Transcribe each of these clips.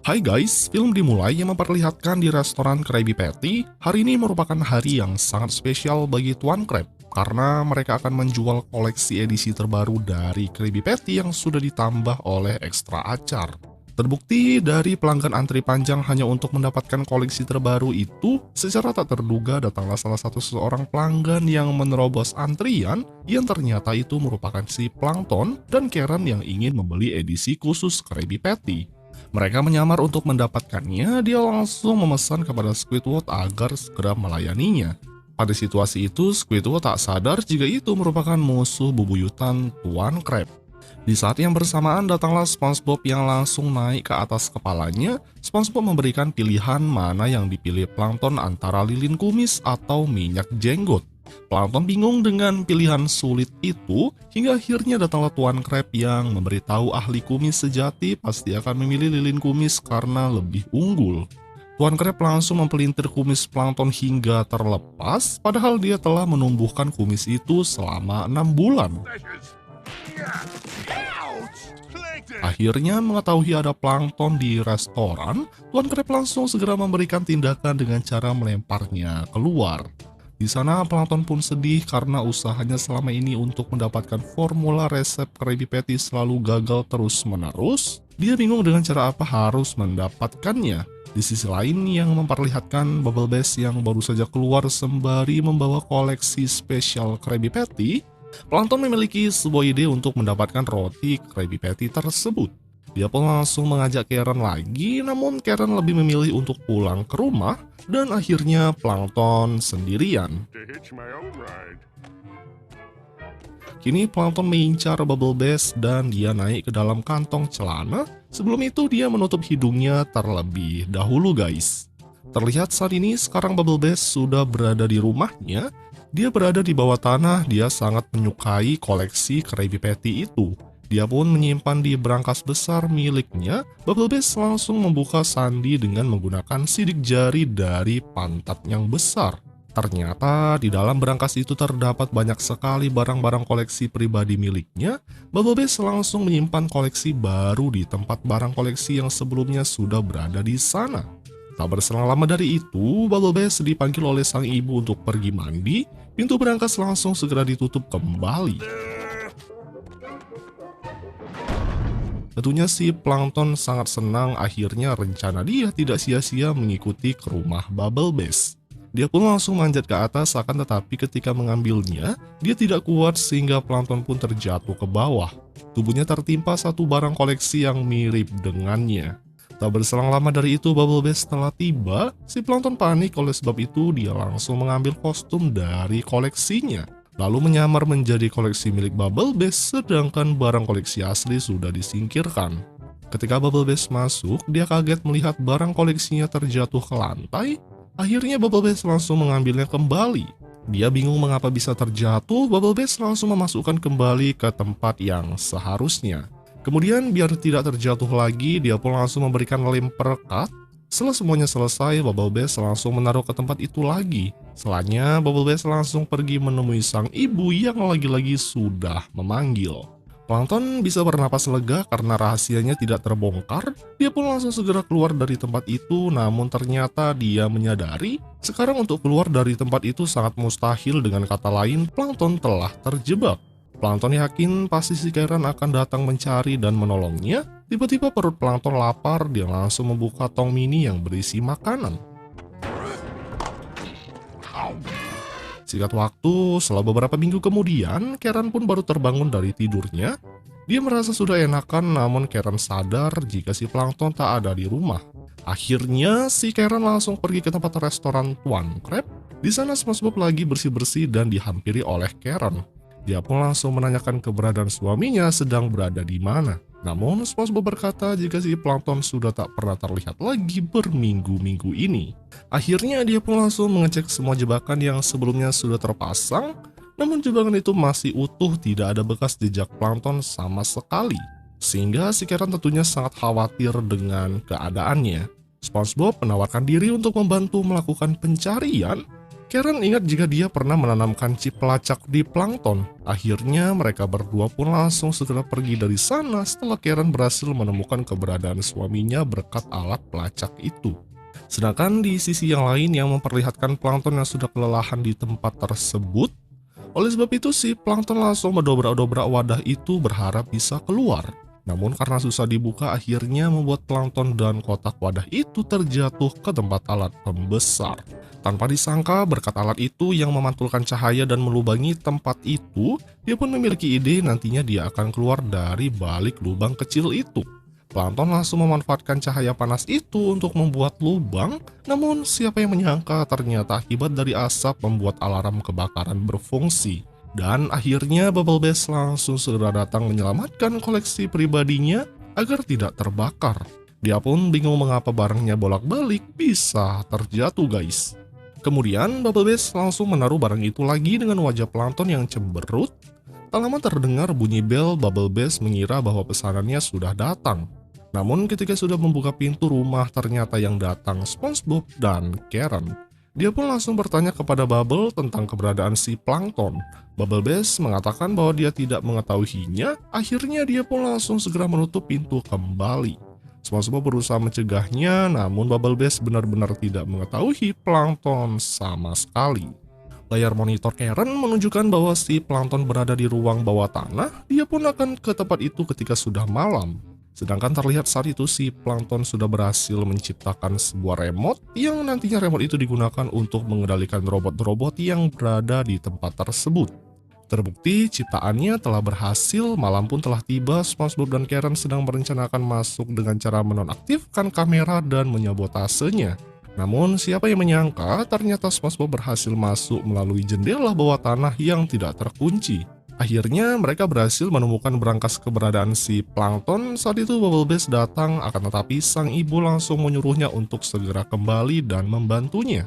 Hai guys, film dimulai yang memperlihatkan di restoran Krabby Patty. Hari ini merupakan hari yang sangat spesial bagi Tuan Crab karena mereka akan menjual koleksi edisi terbaru dari Krabby Patty yang sudah ditambah oleh ekstra acar. Terbukti dari pelanggan antri panjang hanya untuk mendapatkan koleksi terbaru itu, secara tak terduga datanglah salah satu seorang pelanggan yang menerobos antrian yang ternyata itu merupakan si Plankton dan Karen yang ingin membeli edisi khusus Krabby Patty. Mereka menyamar untuk mendapatkannya, dia langsung memesan kepada Squidward agar segera melayaninya. Pada situasi itu, Squidward tak sadar jika itu merupakan musuh bebuyutan Tuan Crab. Di saat yang bersamaan datanglah SpongeBob yang langsung naik ke atas kepalanya. SpongeBob memberikan pilihan mana yang dipilih Plankton antara lilin kumis atau minyak jenggot. Plankton bingung dengan pilihan sulit itu, hingga akhirnya datanglah Tuan Crab yang memberitahu ahli kumis sejati pasti akan memilih lilin kumis karena lebih unggul. Tuan Crab langsung mempelintir kumis Plankton hingga terlepas, padahal dia telah menumbuhkan kumis itu selama 6 bulan. Akhirnya mengetahui ada Plankton di restoran, Tuan Crab langsung segera memberikan tindakan dengan cara melemparnya keluar. Di sana Plankton pun sedih karena usahanya selama ini untuk mendapatkan formula resep Krabby Patty selalu gagal terus-menerus. Dia bingung dengan cara apa harus mendapatkannya. Di sisi lain yang memperlihatkan Bubble Bass yang baru saja keluar sembari membawa koleksi spesial Krabby Patty, Plankton memiliki sebuah ide untuk mendapatkan roti Krabby Patty tersebut. Dia pun langsung mengajak Karen lagi, namun Karen lebih memilih untuk pulang ke rumah, dan akhirnya Plankton sendirian. Kini Plankton mengincar Bubble Bass dan dia naik ke dalam kantong celana. Sebelum itu dia menutup hidungnya terlebih dahulu guys. Terlihat saat ini sekarang Bubble Bass sudah berada di rumahnya. Dia berada di bawah tanah, dia sangat menyukai koleksi Krabby Patty itu. Dia pun menyimpan di berangkas besar miliknya. Bubble Bass langsung membuka sandi dengan menggunakan sidik jari dari pantat yang besar. Ternyata di dalam berangkas itu terdapat banyak sekali barang-barang koleksi pribadi miliknya. Bubble Bass langsung menyimpan koleksi baru di tempat barang koleksi yang sebelumnya sudah berada di sana. Tak berselang lama dari itu, Bubble Bass dipanggil oleh sang ibu untuk pergi mandi. Pintu berangkas langsung segera ditutup kembali. Tentunya si Plankton sangat senang, akhirnya rencana dia tidak sia-sia mengikuti ke rumah Bubble Bass. Dia pun langsung manjat ke atas, akan tetapi ketika mengambilnya, dia tidak kuat sehingga Plankton pun terjatuh ke bawah. Tubuhnya tertimpa satu barang koleksi yang mirip dengannya. Tak berselang lama dari itu Bubble Bass telah tiba, si Plankton panik oleh sebab itu dia langsung mengambil kostum dari koleksinya. Lalu menyamar menjadi koleksi milik Bubble Bass, sedangkan barang koleksi asli sudah disingkirkan. Ketika Bubble Bass masuk, dia kaget melihat barang koleksinya terjatuh ke lantai. Akhirnya Bubble Bass langsung mengambilnya kembali. Dia bingung mengapa bisa terjatuh, Bubble Bass langsung memasukkan kembali ke tempat yang seharusnya. Kemudian biar tidak terjatuh lagi, dia pun langsung memberikan lem perekat. Setelah semuanya selesai, Bubble Bass langsung menaruh ke tempat itu lagi. Setelahnya, Bubble Bass langsung pergi menemui sang ibu yang lagi-lagi sudah memanggil. Plankton bisa bernapas lega karena rahasianya tidak terbongkar. Dia pun langsung segera keluar dari tempat itu, namun ternyata dia menyadari sekarang untuk keluar dari tempat itu sangat mustahil. Dengan kata lain, Plankton telah terjebak. Plankton yakin pasti si Karen akan datang mencari dan menolongnya. Tiba-tiba perut Plankton lapar, dia langsung membuka tong mini yang berisi makanan. Singkat waktu, setelah beberapa minggu kemudian, Karen pun baru terbangun dari tidurnya. Dia merasa sudah enakan, namun Karen sadar jika si Plankton tak ada di rumah. Akhirnya, si Karen langsung pergi ke tempat restoran Tuan Crab. Di sana SpongeBob lagi bersih-bersih dan dihampiri oleh Karen. Dia pun langsung menanyakan keberadaan suaminya sedang berada di mana. Namun SpongeBob berkata jika si Plankton sudah tak pernah terlihat lagi berminggu-minggu ini. Akhirnya dia pun langsung mengecek semua jebakan yang sebelumnya sudah terpasang. Namun jebakan itu masih utuh, tidak ada bekas jejak Plankton sama sekali. Sehingga si Karen tentunya sangat khawatir dengan keadaannya. SpongeBob menawarkan diri untuk membantu melakukan pencarian. Karen ingat jika dia pernah menanamkan chip pelacak di plankton. Akhirnya mereka berdua pun langsung segera pergi dari sana setelah Karen berhasil menemukan keberadaan suaminya berkat alat pelacak itu. Sedangkan di sisi yang lain yang memperlihatkan plankton yang sudah kelelahan di tempat tersebut. Oleh sebab itu si plankton langsung mendobrak-dobrak wadah itu berharap bisa keluar. Namun karena susah dibuka akhirnya membuat plankton dan kotak wadah itu terjatuh ke tempat alat pembesar. Tanpa disangka berkat alat itu yang memantulkan cahaya dan melubangi tempat itu, dia pun memiliki ide nantinya dia akan keluar dari balik lubang kecil itu. Plankton langsung memanfaatkan cahaya panas itu untuk membuat lubang, namun siapa yang menyangka ternyata akibat dari asap membuat alarm kebakaran berfungsi. Dan akhirnya Bubble Bass langsung segera datang menyelamatkan koleksi pribadinya agar tidak terbakar. Dia pun bingung mengapa barangnya bolak-balik bisa terjatuh guys. Kemudian Bubble Bass langsung menaruh barang itu lagi dengan wajah plankton yang cemberut. Tak lama terdengar bunyi bel, Bubble Bass mengira bahwa pesanannya sudah datang. Namun ketika sudah membuka pintu rumah ternyata yang datang SpongeBob dan Karen. Dia pun langsung bertanya kepada Bubble tentang keberadaan si plankton. Bubble Bass mengatakan bahwa dia tidak mengetahuinya, akhirnya dia pun langsung segera menutup pintu kembali. SpongeBob berusaha mencegahnya, namun Bubble Bass benar-benar tidak mengetahui plankton sama sekali. Layar monitor Karen menunjukkan bahwa si plankton berada di ruang bawah tanah, dia pun akan ke tempat itu ketika sudah malam. Sedangkan terlihat saat itu si plankton sudah berhasil menciptakan sebuah remote yang nantinya remote itu digunakan untuk mengendalikan robot-robot yang berada di tempat tersebut. Terbukti ciptaannya telah berhasil, malam pun telah tiba, SpongeBob dan Karen sedang merencanakan masuk dengan cara menonaktifkan kamera dan menyabotasenya. Namun siapa yang menyangka ternyata SpongeBob berhasil masuk melalui jendela bawah tanah yang tidak terkunci. Akhirnya mereka berhasil menemukan berangkas keberadaan si plankton. Saat itu Bubble Bass datang, akan tetapi sang ibu langsung menyuruhnya untuk segera kembali dan membantunya.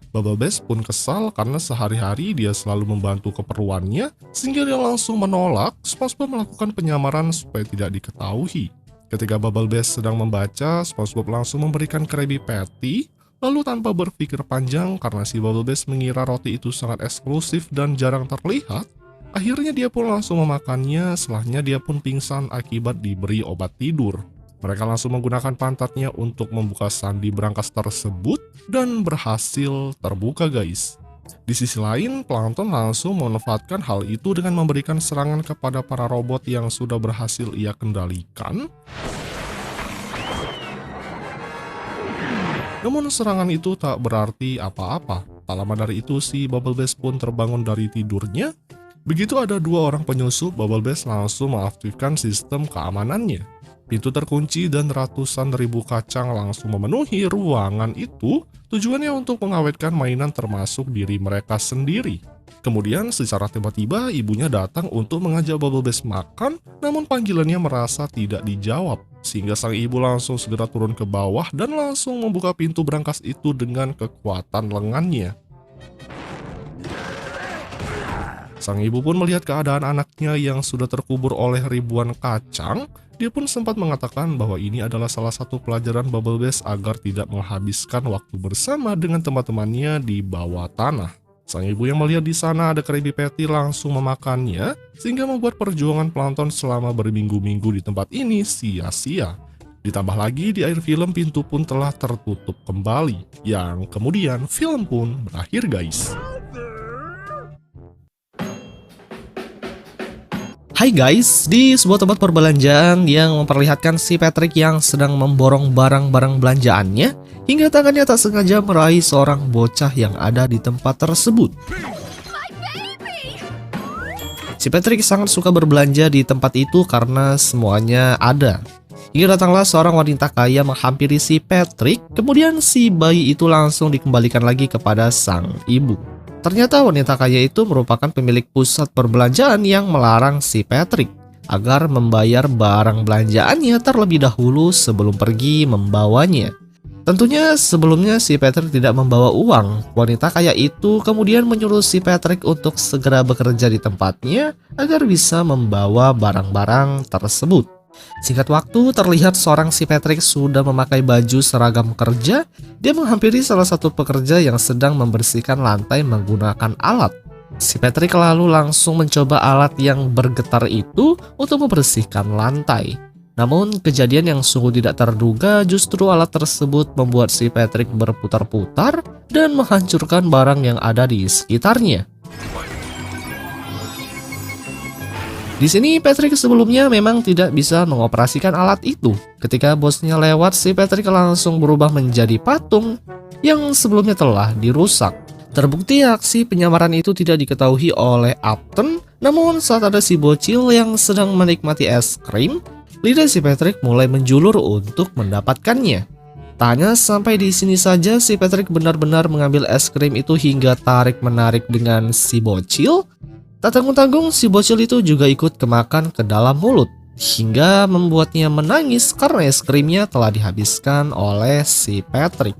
Bubble Bass pun kesal karena sehari-hari dia selalu membantu keperluannya, sehingga dia langsung menolak SpongeBob melakukan penyamaran supaya tidak diketahui. Ketika Bubble Bass sedang membaca, SpongeBob langsung memberikan Krabby Patty, lalu tanpa berpikir panjang karena si Bubble Bass mengira roti itu sangat eksklusif dan jarang terlihat, akhirnya dia pun langsung memakannya, setelahnya dia pun pingsan akibat diberi obat tidur. Mereka langsung menggunakan pantatnya untuk membuka sandi berangkas tersebut dan berhasil terbuka guys. Di sisi lain, Plankton langsung memanfaatkan hal itu dengan memberikan serangan kepada para robot yang sudah berhasil ia kendalikan. Namun serangan itu tak berarti apa-apa. Tak lama dari itu si Bubble Bass pun terbangun dari tidurnya. Begitu ada dua orang penyusup, Bubble Bass langsung mengaktifkan sistem keamanannya. Pintu terkunci dan ratusan ribu kacang langsung memenuhi ruangan itu, tujuannya untuk mengawetkan mainan termasuk diri mereka sendiri. Kemudian secara tiba-tiba ibunya datang untuk mengajak Bubble Bass makan, namun panggilannya merasa tidak dijawab, sehingga sang ibu langsung segera turun ke bawah dan langsung membuka pintu berangkas itu dengan kekuatan lengannya. Sang ibu pun melihat keadaan anaknya yang sudah terkubur oleh ribuan kacang. Dia pun sempat mengatakan bahwa ini adalah salah satu pelajaran Bubble Bass agar tidak menghabiskan waktu bersama dengan teman-temannya di bawah tanah. Sang ibu yang melihat di sana ada Krabby Patty langsung memakannya, sehingga membuat perjuangan Plankton selama berminggu-minggu di tempat ini sia-sia. Ditambah lagi di akhir film pintu pun telah tertutup kembali, yang kemudian film pun berakhir guys. Hai guys, di sebuah tempat perbelanjaan yang memperlihatkan si Patrick yang sedang memborong barang-barang belanjaannya hingga tangannya tak sengaja meraih seorang bocah yang ada di tempat tersebut. Si Patrick sangat suka berbelanja di tempat itu karena semuanya ada. Hingga datanglah seorang wanita kaya menghampiri si Patrick, kemudian si bayi itu langsung dikembalikan lagi kepada sang ibu. Ternyata wanita kaya itu merupakan pemilik pusat perbelanjaan yang melarang si Patrick agar membayar barang belanjaannya terlebih dahulu sebelum pergi membawanya. Tentunya sebelumnya si Patrick tidak membawa uang. Wanita kaya itu kemudian menyuruh si Patrick untuk segera bekerja di tempatnya agar bisa membawa barang-barang tersebut. Singkat waktu, terlihat seorang si Patrick sudah memakai baju seragam kerja. Dia menghampiri salah satu pekerja yang sedang membersihkan lantai menggunakan alat. Si Patrick lalu langsung mencoba alat yang bergetar itu untuk membersihkan lantai. Namun, kejadian yang sungguh tidak terduga justru alat tersebut membuat si Patrick berputar-putar dan menghancurkan barang yang ada di sekitarnya. Di sini, Patrick sebelumnya memang tidak bisa mengoperasikan alat itu. Ketika bosnya lewat, si Patrick langsung berubah menjadi patung yang sebelumnya telah dirusak. Terbukti aksi penyamaran itu tidak diketahui oleh Upton, namun saat ada si bocil yang sedang menikmati es krim, lidah si Patrick mulai menjulur untuk mendapatkannya. Tak hanya sampai di sini saja, si Patrick benar-benar mengambil es krim itu hingga tarik-menarik dengan si bocil. Tak tanggung-tanggung, si bocil itu juga ikut kemakan ke dalam mulut, hingga membuatnya menangis karena es krimnya telah dihabiskan oleh si Patrick.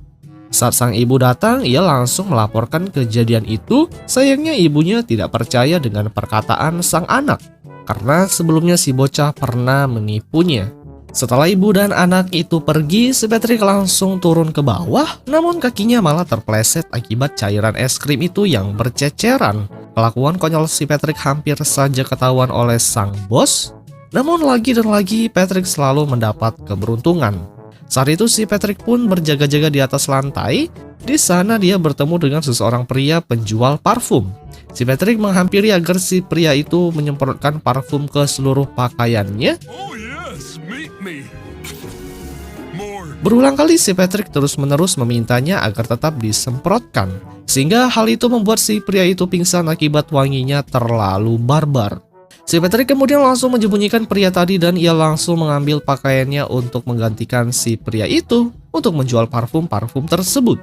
Saat sang ibu datang, ia langsung melaporkan kejadian itu. Sayangnya ibunya tidak percaya dengan perkataan sang anak, karena sebelumnya si bocah pernah menipunya. Setelah ibu dan anak itu pergi, si Patrick langsung turun ke bawah, namun kakinya malah terpleset akibat cairan es krim itu yang berceceran. Kelakuan konyol si Patrick hampir saja ketahuan oleh sang bos, namun lagi dan lagi Patrick selalu mendapat keberuntungan. Saat itu si Patrick pun berjaga-jaga di atas lantai. Di sana dia bertemu dengan seseorang pria penjual parfum. Si Patrick menghampiri agar si pria itu menyemprotkan parfum ke seluruh pakaiannya. Berulang kali si Patrick terus-menerus memintanya agar tetap disemprotkan, sehingga hal itu membuat si pria itu pingsan akibat wanginya terlalu barbar. Si Patrick kemudian langsung menyembunyikan pria tadi dan ia langsung mengambil pakaiannya untuk menggantikan si pria itu untuk menjual parfum-parfum tersebut.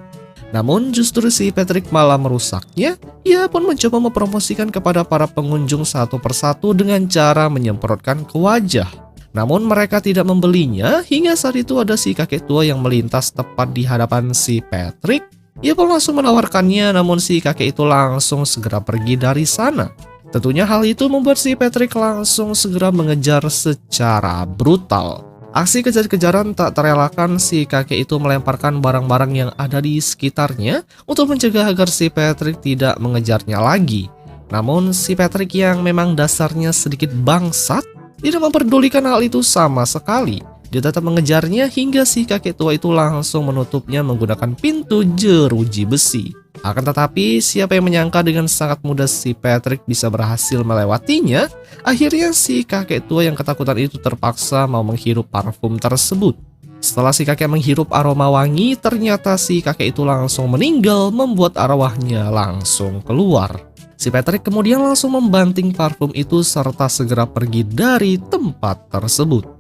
Namun justru si Patrick malah merusaknya. Ia pun mencoba mempromosikan kepada para pengunjung satu persatu dengan cara menyemprotkan ke wajah. Namun mereka tidak membelinya. Hingga saat itu ada si kakek tua yang melintas tepat di hadapan si Patrick. Ia pun langsung menawarkannya, namun si kakek itu langsung segera pergi dari sana. Tentunya hal itu membuat si Patrick langsung segera mengejar secara brutal. Aksi kejar-kejaran tak terelakkan, si kakek itu melemparkan barang-barang yang ada di sekitarnya untuk mencegah agar si Patrick tidak mengejarnya lagi. Namun si Patrick yang memang dasarnya sedikit bangsat tidak memperdulikan hal itu sama sekali. Dia tetap mengejarnya hingga si kakek tua itu langsung menutupnya menggunakan pintu jeruji besi. Akan tetapi, siapa yang menyangka dengan sangat mudah si Patrick bisa berhasil melewatinya. Akhirnya si kakek tua yang ketakutan itu terpaksa mau menghirup parfum tersebut. Setelah si kakek menghirup aroma wangi, ternyata si kakek itu langsung meninggal, membuat arwahnya langsung keluar. Si Patrick kemudian langsung membanting parfum itu serta segera pergi dari tempat tersebut.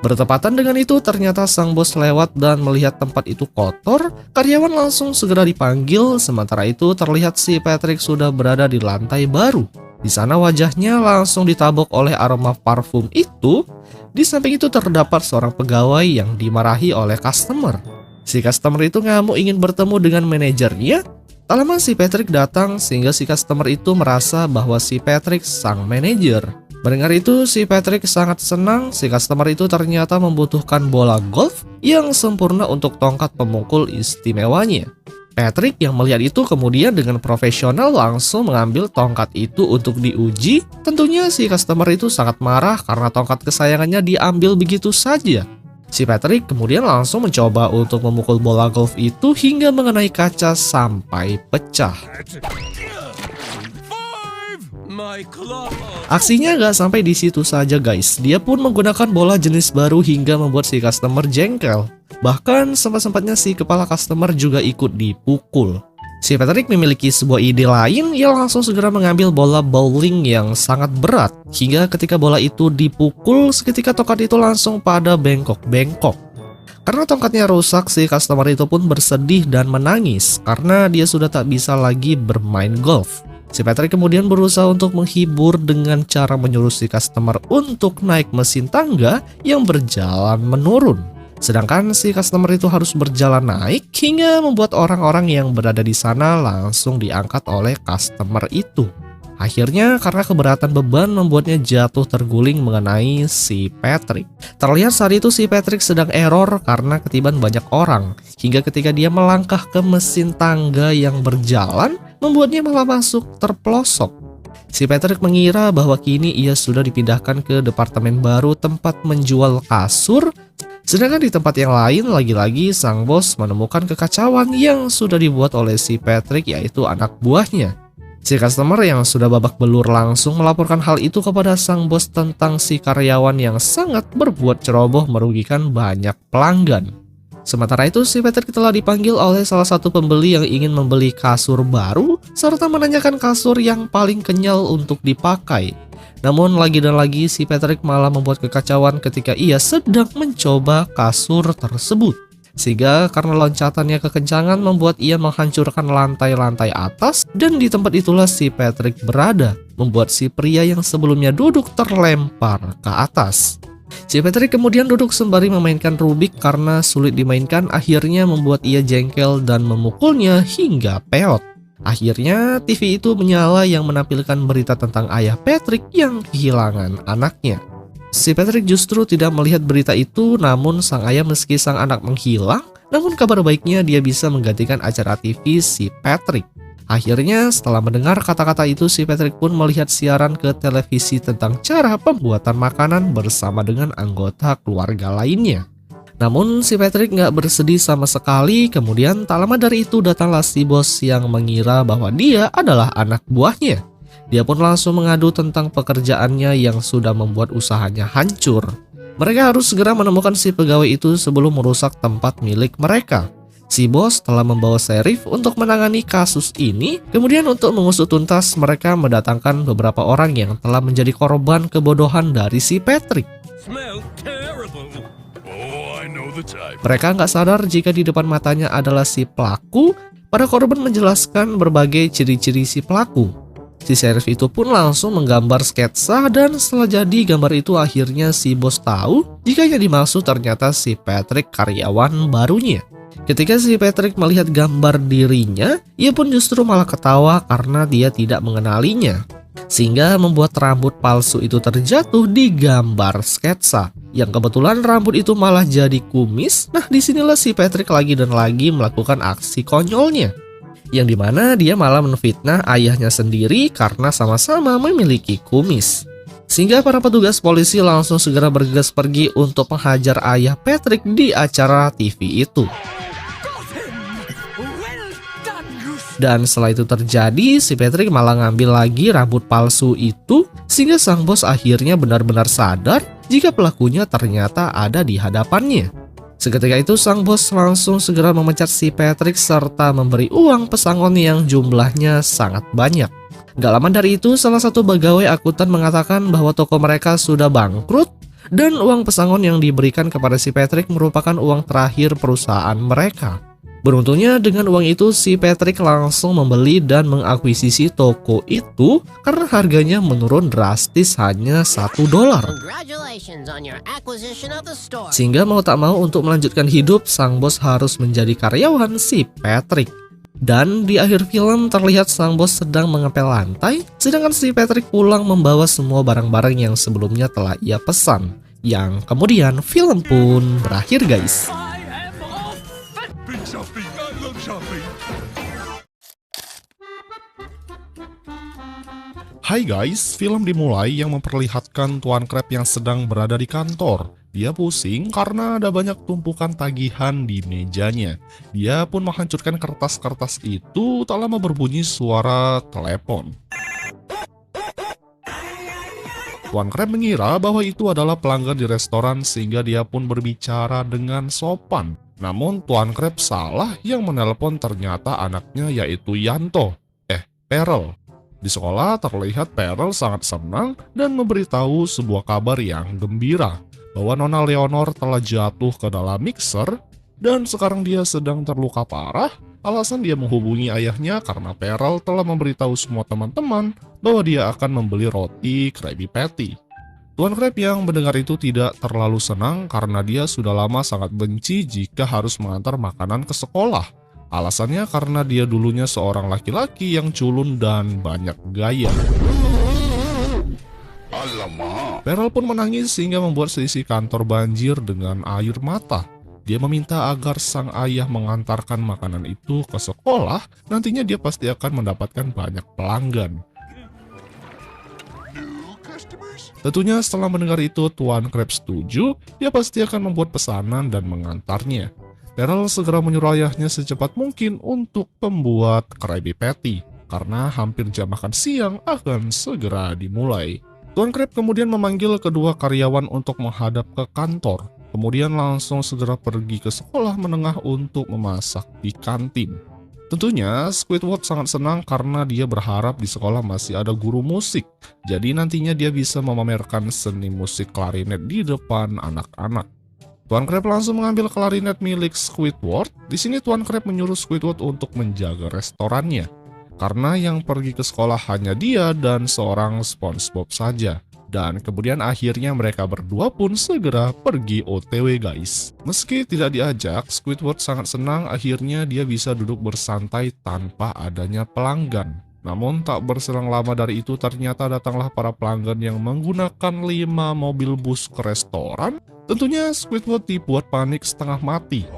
Bertepatan dengan itu, ternyata sang bos lewat dan melihat tempat itu kotor. Karyawan langsung segera dipanggil. Sementara itu, terlihat si Patrick sudah berada di lantai baru. Di sana wajahnya langsung ditabok oleh aroma parfum itu. Di samping itu terdapat seorang pegawai yang dimarahi oleh customer. Si customer itu ngamuk ingin bertemu dengan manajernya. Tak lama si Patrick datang sehingga si customer itu merasa bahwa si Patrick sang manajer. Mendengar itu, si Patrick sangat senang. Si customer itu ternyata membutuhkan bola golf yang sempurna untuk tongkat pemukul istimewanya. Patrick yang melihat itu kemudian dengan profesional langsung mengambil tongkat itu untuk diuji. Tentunya si customer itu sangat marah karena tongkat kesayangannya diambil begitu saja. Si Patrick kemudian langsung mencoba untuk memukul bola golf itu hingga mengenai kaca sampai pecah. Aksinya gak sampai di situ saja guys. Dia pun menggunakan bola jenis baru hingga membuat si customer jengkel. Bahkan sempat-sempatnya si kepala customer juga ikut dipukul. Si Patrick memiliki sebuah ide lain. Ia langsung segera mengambil bola bowling yang sangat berat. Hingga ketika bola itu dipukul, seketika tongkat itu langsung pada bengkok-bengkok. Karena tongkatnya rusak, si customer itu pun bersedih dan menangis karena dia sudah tak bisa lagi bermain golf. Si Patrick kemudian berusaha untuk menghibur dengan cara menyuruh si customer untuk naik mesin tangga yang berjalan menurun. Sedangkan si customer itu harus berjalan naik hingga membuat orang-orang yang berada di sana langsung diangkat oleh customer itu. Akhirnya karena keberatan beban membuatnya jatuh terguling mengenai si Patrick. Terlihat saat itu si Patrick sedang error karena ketiban banyak orang. Hingga ketika dia melangkah ke mesin tangga yang berjalan, membuatnya malah masuk terpelosok. Si Patrick mengira bahwa kini ia sudah dipindahkan ke departemen baru tempat menjual kasur. Sedangkan di tempat yang lain lagi-lagi sang bos menemukan kekacauan yang sudah dibuat oleh si Patrick, yaitu anak buahnya. Si customer yang sudah babak belur langsung melaporkan hal itu kepada sang bos tentang si karyawan yang sangat berbuat ceroboh merugikan banyak pelanggan. Sementara itu si Patrick telah dipanggil oleh salah satu pembeli yang ingin membeli kasur baru serta menanyakan kasur yang paling kenyal untuk dipakai. Namun lagi dan lagi si Patrick malah membuat kekacauan ketika ia sedang mencoba kasur tersebut. Sehingga karena loncatannya kekencangan membuat ia menghancurkan lantai-lantai atas, dan di tempat itulah si Patrick berada, membuat si pria yang sebelumnya duduk terlempar ke atas. Si Patrick kemudian duduk sembari memainkan Rubik karena sulit dimainkan, akhirnya membuat ia jengkel dan memukulnya hingga peot. Akhirnya TV itu menyala yang menampilkan berita tentang ayah Patrick yang kehilangan anaknya. Si Patrick justru tidak melihat berita itu, namun sang ayah meski sang anak menghilang, namun kabar baiknya dia bisa menggantikan acara TV si Patrick. Akhirnya setelah mendengar kata-kata itu si Patrick pun melihat siaran ke televisi tentang cara pembuatan makanan bersama dengan anggota keluarga lainnya. Namun si Patrick nggak bersedih sama sekali, kemudian tak lama dari itu datanglah si bos yang mengira bahwa dia adalah anak buahnya. Dia pun langsung mengadu tentang pekerjaannya yang sudah membuat usahanya hancur. Mereka harus segera menemukan si pegawai itu sebelum merusak tempat milik mereka. Si bos telah membawa sheriff untuk menangani kasus ini. Kemudian untuk mengusut tuntas, mereka mendatangkan beberapa orang yang telah menjadi korban kebodohan dari si Patrick. Mereka nggak sadar jika di depan matanya adalah si pelaku. Para korban menjelaskan berbagai ciri-ciri si pelaku. Si sheriff itu pun langsung menggambar sketsa, dan setelah jadi gambar itu akhirnya si bos tahu jika yang dimaksud ternyata si Patrick, karyawan barunya. Ketika si Patrick melihat gambar dirinya, ia pun justru malah ketawa karena dia tidak mengenalinya. Sehingga membuat rambut palsu itu terjatuh di gambar sketsa. Yang kebetulan rambut itu malah jadi kumis. Nah disinilah si Patrick lagi dan lagi melakukan aksi konyolnya, yang dimana dia malah menfitnah ayahnya sendiri karena sama-sama memiliki kumis. Sehingga para petugas polisi langsung segera bergegas pergi untuk menghajar ayah Patrick di acara TV itu. Dan setelah itu terjadi, si Patrick malah ngambil lagi rambut palsu itu, sehingga sang bos akhirnya benar-benar sadar jika pelakunya ternyata ada di hadapannya. Seketika itu sang bos langsung segera memecat si Patrick serta memberi uang pesangon yang jumlahnya sangat banyak. Gak lama dari itu salah satu pegawai akuntan mengatakan bahwa toko mereka sudah bangkrut, dan uang pesangon yang diberikan kepada si Patrick merupakan uang terakhir perusahaan mereka. Beruntungnya dengan uang itu si Patrick langsung membeli dan mengakuisisi toko itu karena harganya menurun drastis hanya $1. Sehingga mau tak mau untuk melanjutkan hidup, sang bos harus menjadi karyawan si Patrick. Dan di akhir film terlihat sang bos sedang mengepel lantai, sedangkan si Patrick pulang membawa semua barang-barang yang sebelumnya telah ia pesan. Yang kemudian film pun berakhir guys. Hai guys, film dimulai yang memperlihatkan Tuan Crab yang sedang berada di kantor. Dia pusing karena ada banyak tumpukan tagihan di mejanya. Dia pun menghancurkan kertas-kertas itu, tak lama berbunyi suara telepon. Tuan Crab mengira bahwa itu adalah pelanggan di restoran sehingga dia pun berbicara dengan sopan. Namun Tuan Crab salah, yang menelpon ternyata anaknya yaitu Yanto. Perel. Di sekolah terlihat Perel sangat senang dan memberitahu sebuah kabar yang gembira bahwa Nona Leonor telah jatuh ke dalam mixer dan sekarang dia sedang terluka parah. Alasan dia menghubungi ayahnya karena Perel telah memberitahu semua teman-teman bahwa dia akan membeli roti Krabby Patty. Tuan Crab yang mendengar itu tidak terlalu senang karena dia sudah lama sangat benci jika harus mengantar makanan ke sekolah. Alasannya karena dia dulunya seorang laki-laki yang culun dan banyak gaya. Pearl pun menangis sehingga membuat seisi kantor banjir dengan air mata. Dia meminta agar sang ayah mengantarkan makanan itu ke sekolah, nantinya dia pasti akan mendapatkan banyak pelanggan. Tentunya setelah mendengar itu, Tuan Krabs setuju, dia pasti akan membuat pesanan dan mengantarnya. Pearl segera menyuruh ayahnya secepat mungkin untuk membuat Krabby Patty, karena hampir jam makan siang akan segera dimulai. Tuan Krabs kemudian memanggil kedua karyawan untuk menghadap ke kantor, kemudian langsung segera pergi ke sekolah menengah untuk memasak di kantin. Tentunya Squidward sangat senang karena dia berharap di sekolah masih ada guru musik, jadi nantinya dia bisa memamerkan seni musik klarinet di depan anak-anak. Tuan Krabs langsung mengambil klarinet milik Squidward. Di sini Tuan Krabs menyuruh Squidward untuk menjaga restorannya, karena yang pergi ke sekolah hanya dia dan seorang SpongeBob saja. Dan kemudian akhirnya mereka berdua pun segera pergi OTW guys. Meski tidak diajak, Squidward sangat senang akhirnya dia bisa duduk bersantai tanpa adanya pelanggan. Namun tak berselang lama dari itu ternyata datanglah para pelanggan yang menggunakan 5 mobil bus ke restoran. Tentunya Squidward dibuat panik setengah mati.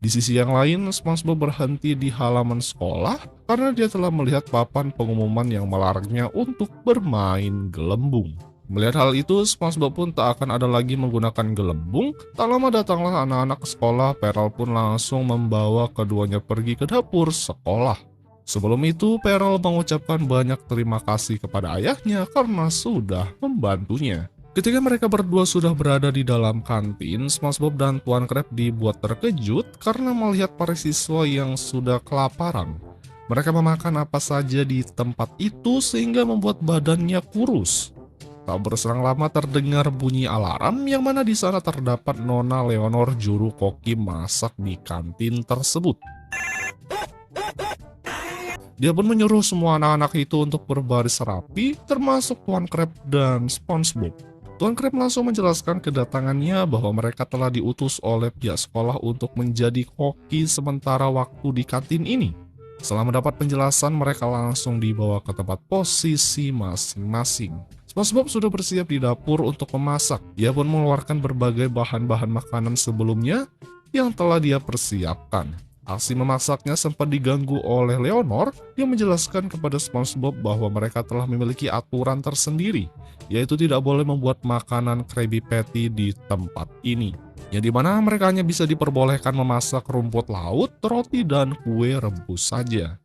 Di sisi yang lain, SpongeBob berhenti di halaman sekolah karena dia telah melihat papan pengumuman yang melarangnya untuk bermain gelembung. Melihat hal itu, SpongeBob pun tak akan ada lagi menggunakan gelembung. Tak lama datanglah anak-anak sekolah. Pearl pun langsung membawa keduanya pergi ke dapur sekolah. Sebelum itu, Pearl mengucapkan banyak terima kasih kepada ayahnya karena sudah membantunya. Ketika mereka berdua sudah berada di dalam kantin, SpongeBob dan Tuan Krabs dibuat terkejut karena melihat para siswa yang sudah kelaparan. Mereka memakan apa saja di tempat itu sehingga membuat badannya kurus. Tak berselang lama terdengar bunyi alarm yang mana di sana terdapat Nona Leonor juru koki masak di kantin tersebut. Dia pun menyuruh semua anak-anak itu untuk berbaris rapi, termasuk Tuan Krabs dan SpongeBob. Tuan Krabs langsung menjelaskan kedatangannya bahwa mereka telah diutus oleh pihak sekolah untuk menjadi koki sementara waktu di kantin ini. Setelah mendapat penjelasan, mereka langsung dibawa ke tempat posisi masing-masing. SpongeBob sudah bersiap di dapur untuk memasak. Dia pun mengeluarkan berbagai bahan-bahan makanan sebelumnya yang telah dia persiapkan. Aksi memasaknya sempat diganggu oleh Leonor yang menjelaskan kepada SpongeBob bahwa mereka telah memiliki aturan tersendiri, yaitu tidak boleh membuat makanan Krabby Patty di tempat ini, yang dimana mereka hanya bisa diperbolehkan memasak rumput laut, roti, dan kue rebus saja.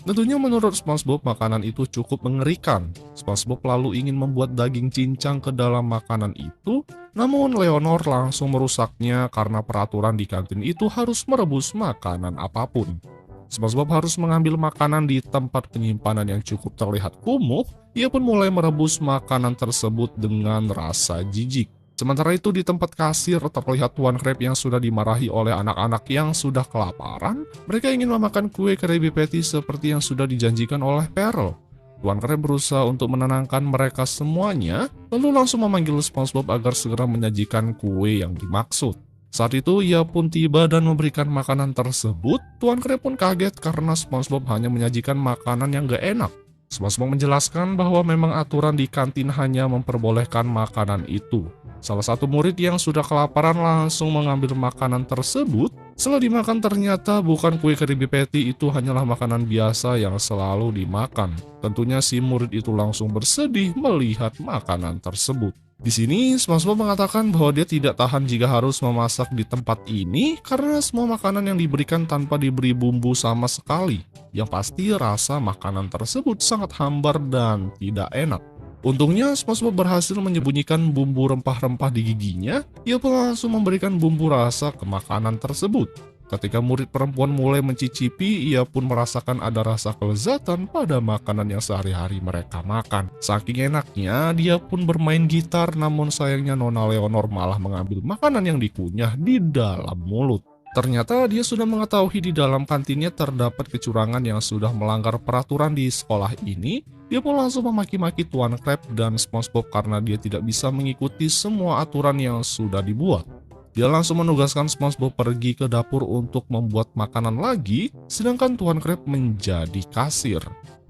Tentunya menurut SpongeBob makanan itu cukup mengerikan. SpongeBob lalu ingin membuat daging cincang ke dalam makanan itu, namun Leonor langsung merusaknya karena peraturan di kantin itu harus merebus makanan apapun. SpongeBob harus mengambil makanan di tempat penyimpanan yang cukup terlihat kumuh. Ia pun mulai merebus makanan tersebut dengan rasa jijik. Sementara itu di tempat kasir terlihat Tuan Krabs yang sudah dimarahi oleh anak-anak yang sudah kelaparan. Mereka ingin memakan kue Krabby Patty seperti yang sudah dijanjikan oleh Pearl. Tuan Krabs berusaha untuk menenangkan mereka semuanya, lalu langsung memanggil SpongeBob agar segera menyajikan kue yang dimaksud. Saat itu ia pun tiba dan memberikan makanan tersebut. Tuan Krabs pun kaget karena SpongeBob hanya menyajikan makanan yang gak enak. SpongeBob menjelaskan bahwa memang aturan di kantin hanya memperbolehkan makanan itu. Salah satu murid yang sudah kelaparan langsung mengambil makanan tersebut. Setelah dimakan ternyata bukan kue Krabby Patty, itu hanyalah makanan biasa yang selalu dimakan. Tentunya si murid itu langsung bersedih melihat makanan tersebut. Di sini SpongeBob mengatakan bahwa dia tidak tahan jika harus memasak di tempat ini karena semua makanan yang diberikan tanpa diberi bumbu sama sekali. Yang pasti rasa makanan tersebut sangat hambar dan tidak enak. Untungnya SpongeBob berhasil menyembunyikan bumbu rempah-rempah di giginya. Ia pun langsung memberikan bumbu rasa ke makanan tersebut. Ketika murid perempuan mulai mencicipi, ia pun merasakan ada rasa kelezatan pada makanan yang sehari-hari mereka makan. Saking enaknya, dia pun bermain gitar, namun sayangnya Nona Leonor malah mengambil makanan yang dikunyah di dalam mulut. Ternyata dia sudah mengetahui di dalam kantinnya terdapat kecurangan yang sudah melanggar peraturan di sekolah ini. Dia pun langsung memaki-maki Tuan Krabs dan SpongeBob karena dia tidak bisa mengikuti semua aturan yang sudah dibuat. Dia langsung menugaskan SpongeBob pergi ke dapur untuk membuat makanan lagi, sedangkan Tuan Crab menjadi kasir.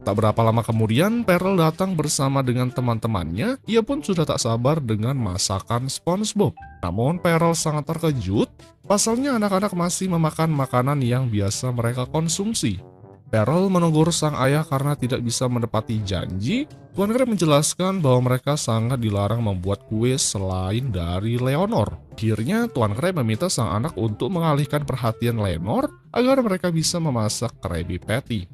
Tak berapa lama kemudian, Perel datang bersama dengan teman-temannya. Ia pun sudah tak sabar dengan masakan SpongeBob. Namun Perel sangat terkejut, pasalnya anak-anak masih memakan makanan yang biasa mereka konsumsi. Perel menegur sang ayah karena tidak bisa menepati janji. Tuan Crab menjelaskan bahwa mereka sangat dilarang membuat kue selain dari Leonor. Akhirnya Tuan Crab meminta sang anak untuk mengalihkan perhatian Leonor agar mereka bisa memasak Krabby Patty.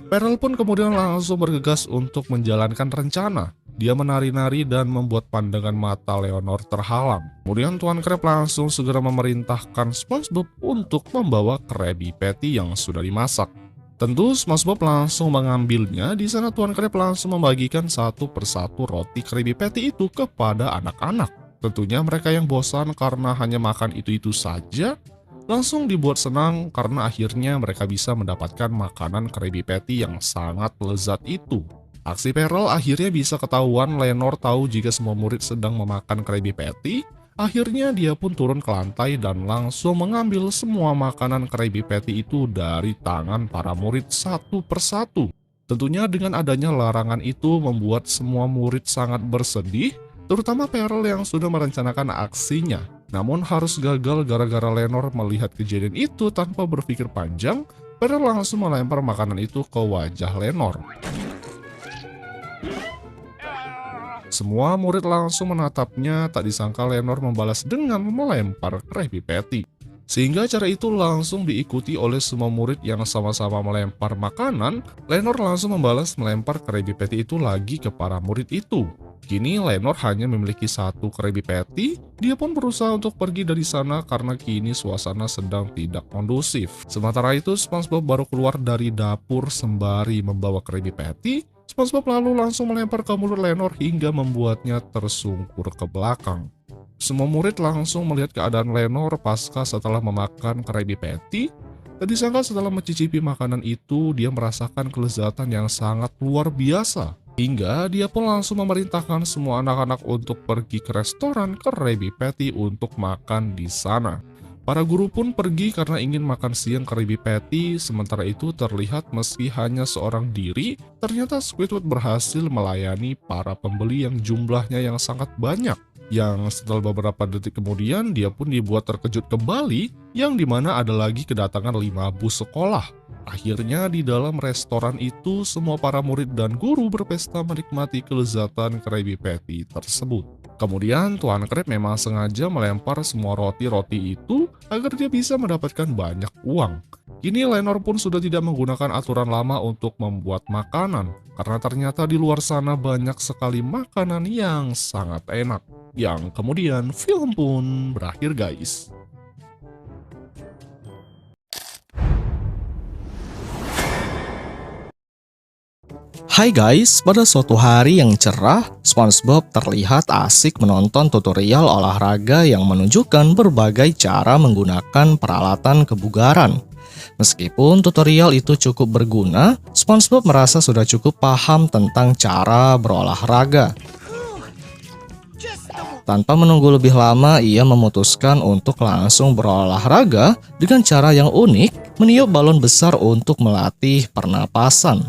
Perel pun kemudian langsung bergegas untuk menjalankan rencana. Dia menari-nari dan membuat pandangan mata Leonor terhalang. Kemudian Tuan Crab langsung segera memerintahkan SpongeBob untuk membawa Krabby Patty yang sudah dimasak. Tentu SpongeBob langsung mengambilnya. Di sana Tuan Crab langsung membagikan satu persatu roti Krabby Patty itu kepada anak-anak. Tentunya mereka yang bosan karena hanya makan itu-itu saja, langsung dibuat senang karena akhirnya mereka bisa mendapatkan makanan Krabby Patty yang sangat lezat itu. Aksi Perel akhirnya bisa ketahuan. Leonor tahu jika semua murid sedang memakan Krabby Patty. Akhirnya dia pun turun ke lantai dan langsung mengambil semua makanan Krabby Patty itu dari tangan para murid satu persatu. Tentunya dengan adanya larangan itu membuat semua murid sangat bersedih, terutama Perel yang sudah merencanakan aksinya. Namun harus gagal gara-gara Leonor melihat kejadian itu tanpa berpikir panjang. Perel langsung melempar makanan itu ke wajah Leonor. Semua murid langsung menatapnya, tak disangka Leonor membalas dengan melempar Krabby Patty. Sehingga cara itu langsung diikuti oleh semua murid yang sama-sama melempar makanan. Leonor langsung membalas melempar Krabby Patty itu lagi ke para murid itu. Kini Leonor hanya memiliki satu Krabby Patty. Dia pun berusaha untuk pergi dari sana karena kini suasana sedang tidak kondusif. Sementara itu SpongeBob baru keluar dari dapur sembari membawa Krabby Patty. SpongeBob lalu langsung melempar ke mulut Leonor hingga membuatnya tersungkur ke belakang. Semua murid langsung melihat keadaan Leonor pasca setelah memakan Krabby Patty. Tak disangka setelah mencicipi makanan itu, dia merasakan kelezatan yang sangat luar biasa. Hingga dia pun langsung memerintahkan semua anak-anak untuk pergi ke restoran Krabby Patty untuk makan di sana. Para guru pun pergi karena ingin makan siang Krabby Patty. Sementara itu terlihat meski hanya seorang diri, ternyata Squidward berhasil melayani para pembeli yang jumlahnya yang sangat banyak. Yang setelah beberapa detik kemudian dia pun dibuat terkejut kembali, yang dimana ada lagi kedatangan 5 bus sekolah. Akhirnya di dalam restoran itu semua para murid dan guru berpesta menikmati kelezatan Krabby Patty tersebut. Kemudian Tuan Crab memang sengaja melempar semua roti-roti itu agar dia bisa mendapatkan banyak uang. Kini Leonor pun sudah tidak menggunakan aturan lama untuk membuat makanan, karena ternyata di luar sana banyak sekali makanan yang sangat enak. Yang kemudian film pun berakhir guys. Hai guys, pada suatu hari yang cerah, SpongeBob terlihat asik menonton tutorial olahraga yang menunjukkan berbagai cara menggunakan peralatan kebugaran. Meskipun tutorial itu cukup berguna, SpongeBob merasa sudah cukup paham tentang cara berolahraga. Tanpa menunggu lebih lama, ia memutuskan untuk langsung berolahraga dengan cara yang unik, meniup balon besar untuk melatih pernapasan.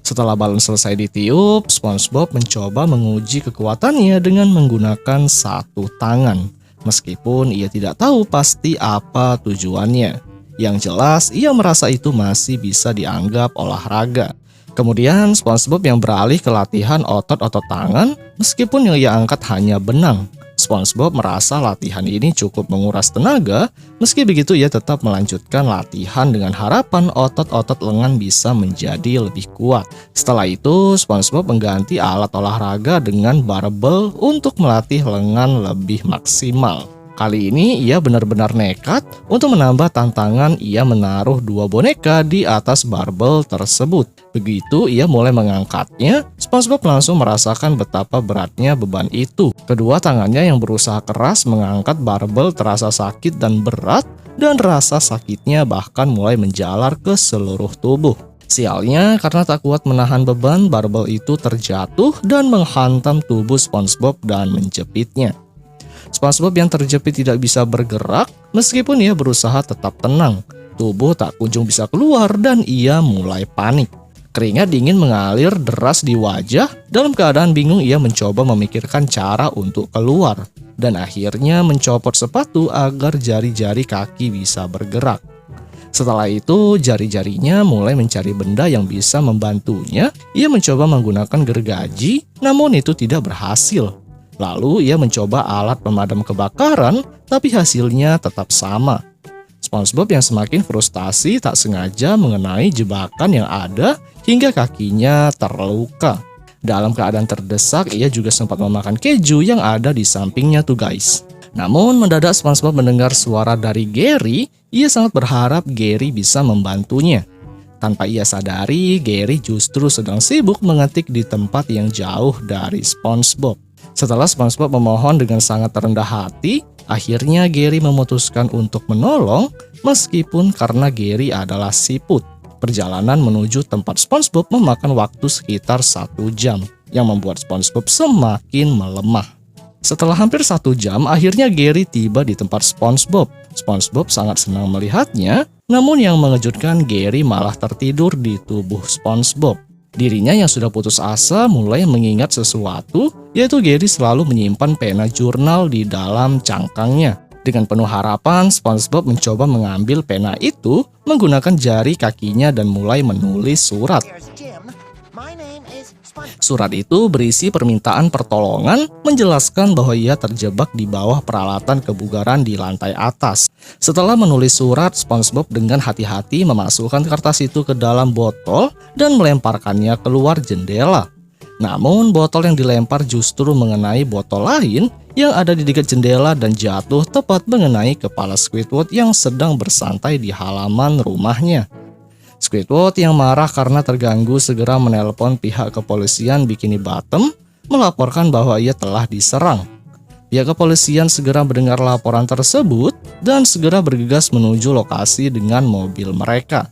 Setelah balon selesai ditiup, SpongeBob mencoba menguji kekuatannya dengan menggunakan satu tangan. Meskipun ia tidak tahu pasti apa tujuannya. Yang jelas, ia merasa itu masih bisa dianggap olahraga. Kemudian SpongeBob yang beralih ke latihan otot-otot tangan, meskipun yang ia angkat hanya benang. SpongeBob merasa latihan ini cukup menguras tenaga, meski begitu ia tetap melanjutkan latihan dengan harapan otot-otot lengan bisa menjadi lebih kuat. Setelah itu, SpongeBob mengganti alat olahraga dengan barbel untuk melatih lengan lebih maksimal. Kali ini ia benar-benar nekat untuk menambah tantangan. Ia menaruh 2 boneka di atas barbel tersebut. Begitu ia mulai mengangkatnya, SpongeBob langsung merasakan betapa beratnya beban itu. Kedua tangannya yang berusaha keras mengangkat barbel terasa sakit dan berat, dan rasa sakitnya bahkan mulai menjalar ke seluruh tubuh. Sialnya, karena tak kuat menahan beban, barbel itu terjatuh dan menghantam tubuh SpongeBob dan menjepitnya. SpongeBob yang terjepit tidak bisa bergerak meskipun ia berusaha tetap tenang. Tubuh tak kunjung bisa keluar dan ia mulai panik. Keringat dingin mengalir deras di wajah. Dalam keadaan bingung ia mencoba memikirkan cara untuk keluar. Dan akhirnya mencopot sepatu agar jari-jari kaki bisa bergerak. Setelah itu jari-jarinya mulai mencari benda yang bisa membantunya. Ia mencoba menggunakan gergaji, namun itu tidak berhasil. Lalu ia mencoba alat pemadam kebakaran, tapi hasilnya tetap sama. SpongeBob yang semakin frustasi tak sengaja mengenai jebakan yang ada hingga kakinya terluka. Dalam keadaan terdesak, ia juga sempat memakan keju yang ada di sampingnya tuh guys. Namun mendadak SpongeBob mendengar suara dari Gary. Ia sangat berharap Gary bisa membantunya. Tanpa ia sadari, Gary justru sedang sibuk mengetik di tempat yang jauh dari SpongeBob. Setelah SpongeBob memohon dengan sangat rendah hati, akhirnya Gary memutuskan untuk menolong meskipun karena Gary adalah siput. Perjalanan menuju tempat SpongeBob memakan waktu sekitar 1 jam, yang membuat SpongeBob semakin melemah. Setelah hampir 1 jam, akhirnya Gary tiba di tempat SpongeBob. SpongeBob sangat senang melihatnya, namun yang mengejutkan Gary malah tertidur di tubuh SpongeBob. Dirinya yang sudah putus asa mulai mengingat sesuatu, yaitu Gary selalu menyimpan pena jurnal di dalam cangkangnya. Dengan penuh harapan, SpongeBob mencoba mengambil pena itu menggunakan jari kakinya dan mulai menulis surat. Surat itu berisi permintaan pertolongan, menjelaskan bahwa ia terjebak di bawah peralatan kebugaran di lantai atas. Setelah menulis surat, SpongeBob dengan hati-hati memasukkan kertas itu ke dalam botol dan melemparkannya keluar jendela. Namun, botol yang dilempar justru mengenai botol lain yang ada di dekat jendela dan jatuh tepat mengenai kepala Squidward yang sedang bersantai di halaman rumahnya. Squidward yang marah karena terganggu segera menelpon pihak kepolisian Bikini Bottom melaporkan bahwa ia telah diserang. Pihak kepolisian segera mendengar laporan tersebut dan segera bergegas menuju lokasi dengan mobil mereka.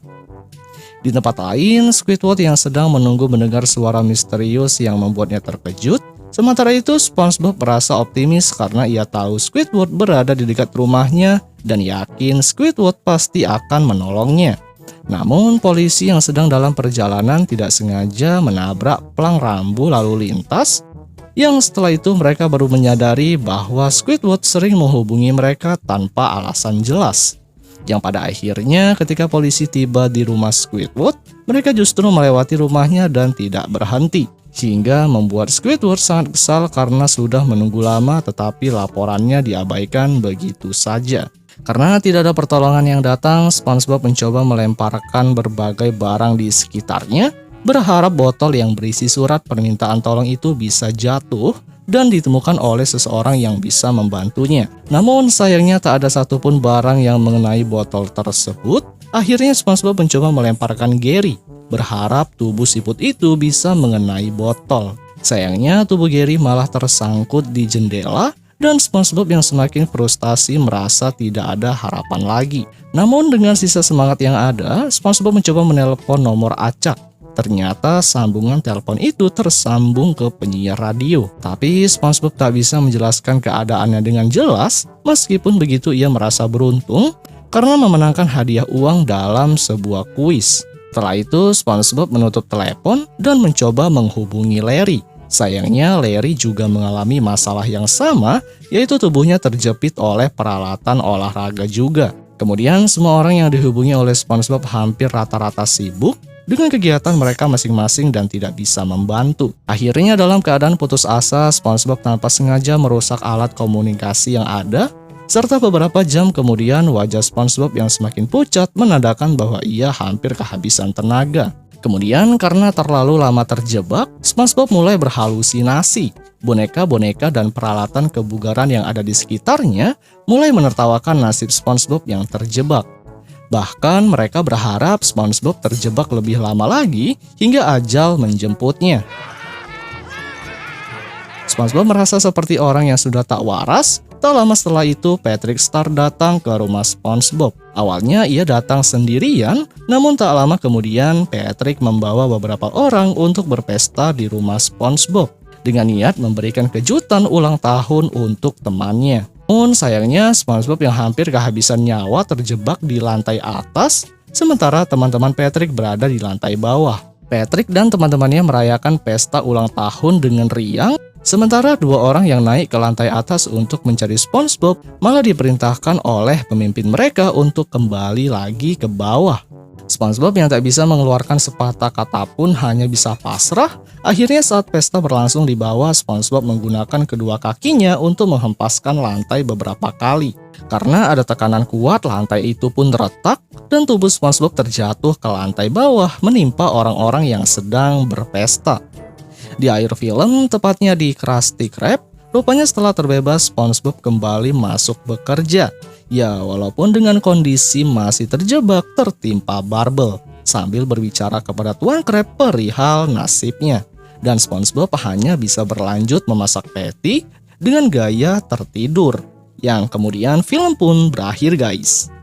Di tempat lain, Squidward yang sedang menunggu mendengar suara misterius yang membuatnya terkejut. Sementara itu, SpongeBob merasa optimis karena ia tahu Squidward berada di dekat rumahnya dan yakin Squidward pasti akan menolongnya. Namun, polisi yang sedang dalam perjalanan tidak sengaja menabrak plang rambu lalu lintas, yang setelah itu mereka baru menyadari bahwa Squidward sering menghubungi mereka tanpa alasan jelas. Yang pada akhirnya ketika polisi tiba di rumah Squidward, mereka justru melewati rumahnya dan tidak berhenti. Hingga membuat Squidward sangat kesal karena sudah menunggu lama tetapi laporannya diabaikan begitu saja. Karena tidak ada pertolongan yang datang, SpongeBob mencoba melemparkan berbagai barang di sekitarnya, berharap botol yang berisi surat permintaan tolong itu bisa jatuh dan ditemukan oleh seseorang yang bisa membantunya. Namun sayangnya tak ada satupun barang yang mengenai botol tersebut. Akhirnya SpongeBob mencoba melemparkan Gary, berharap tubuh siput itu bisa mengenai botol. Sayangnya tubuh Gary malah tersangkut di jendela dan SpongeBob yang semakin frustasi merasa tidak ada harapan lagi. Namun dengan sisa semangat yang ada, SpongeBob mencoba menelpon nomor acak. Ternyata sambungan telepon itu tersambung ke penyiar radio. Tapi SpongeBob tak bisa menjelaskan keadaannya dengan jelas. Meskipun begitu ia merasa beruntung karena memenangkan hadiah uang dalam sebuah kuis. Setelah itu SpongeBob menutup telepon dan mencoba menghubungi Larry. Sayangnya Larry juga mengalami masalah yang sama, yaitu tubuhnya terjepit oleh peralatan olahraga juga. Kemudian semua orang yang dihubungi oleh SpongeBob hampir rata-rata sibuk dengan kegiatan mereka masing-masing dan tidak bisa membantu. Akhirnya dalam keadaan putus asa, SpongeBob tanpa sengaja merusak alat komunikasi yang ada, serta beberapa jam kemudian wajah SpongeBob yang semakin pucat menandakan bahwa ia hampir kehabisan tenaga. Kemudian karena terlalu lama terjebak, SpongeBob mulai berhalusinasi. Boneka-boneka dan peralatan kebugaran yang ada di sekitarnya mulai menertawakan nasib SpongeBob yang terjebak. Bahkan mereka berharap SpongeBob terjebak lebih lama lagi hingga ajal menjemputnya. SpongeBob merasa seperti orang yang sudah tak waras. Tak lama setelah itu Patrick Star datang ke rumah SpongeBob. Awalnya ia datang sendirian, namun tak lama kemudian Patrick membawa beberapa orang untuk berpesta di rumah SpongeBob. dengan niat memberikan kejutan ulang tahun untuk temannya. Namun sayangnya SpongeBob yang hampir kehabisan nyawa terjebak di lantai atas, sementara teman-teman Patrick berada di lantai bawah. Patrick dan teman-temannya merayakan pesta ulang tahun dengan riang, sementara dua orang yang naik ke lantai atas untuk mencari SpongeBob malah diperintahkan oleh pemimpin mereka untuk kembali lagi ke bawah. SpongeBob yang tak bisa mengeluarkan sepatah kata pun hanya bisa pasrah. Akhirnya saat pesta berlangsung di bawah, SpongeBob menggunakan kedua kakinya untuk menghempaskan lantai beberapa kali. Karena ada tekanan kuat, lantai itu pun retak dan tubuh SpongeBob terjatuh ke lantai bawah menimpa orang-orang yang sedang berpesta. Di akhir film, tepatnya di Krusty Krab, rupanya setelah terbebas SpongeBob kembali masuk bekerja. Ya, walaupun dengan kondisi masih terjebak tertimpa barbel, sambil berbicara kepada Tuan Krab perihal nasibnya. Dan SpongeBob hanya bisa berlanjut memasak patty dengan gaya tertidur. Yang kemudian film pun berakhir guys.